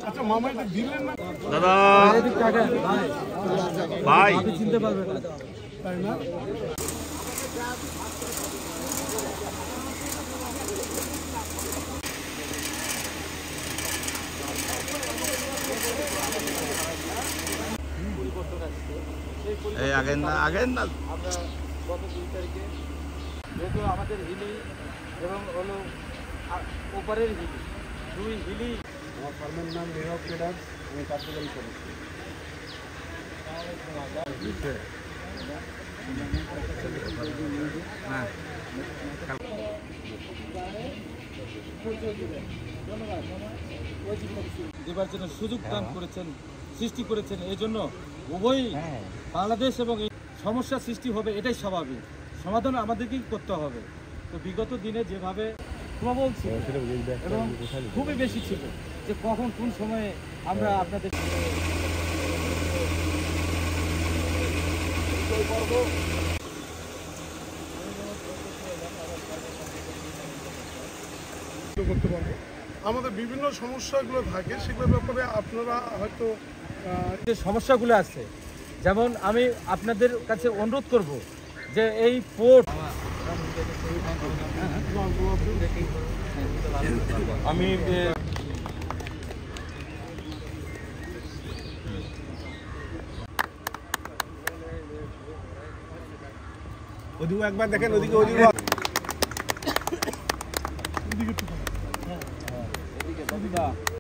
আচ্ছা মামা এটা দিলেন না দাদা ভাই চিনতে পারবে না তাই না এই আগের না আমরা গত 2 তারিখে যেহেতু আমাদের হিলি এবং হলো ওপারের হিলি দুই হিলি। আমার ফার্মের নাম রেহ ট্রেডার্স, আমি কার্যকরী সদস্য। দেবার জন্য সুযোগ দান করেছেন, সৃষ্টি করেছেন। এই জন্য উভয়ই বাংলাদেশ এবং এই সমস্যা সৃষ্টি হবে, এটাই স্বাভাবিক। সমাধান আমাদেরকেই করতে হবে। তো বিগত দিনে যেভাবে প্রবল ছিল এবং খুবই বেশি ছিল যে কখন কোন সময়ে আমরা আপনাদের করতে পারবো। আমাদের বিভিন্ন সমস্যাগুলো থাকে, সেগুলোর ব্যাপারে আপনারা হয়তো যে সমস্যাগুলো আছে, যেমন আমি আপনাদের কাছে অনুরোধ করব যে এই পোর্ট আমি ওদিকে একবার দেখেন, ওদিকে ওদিকে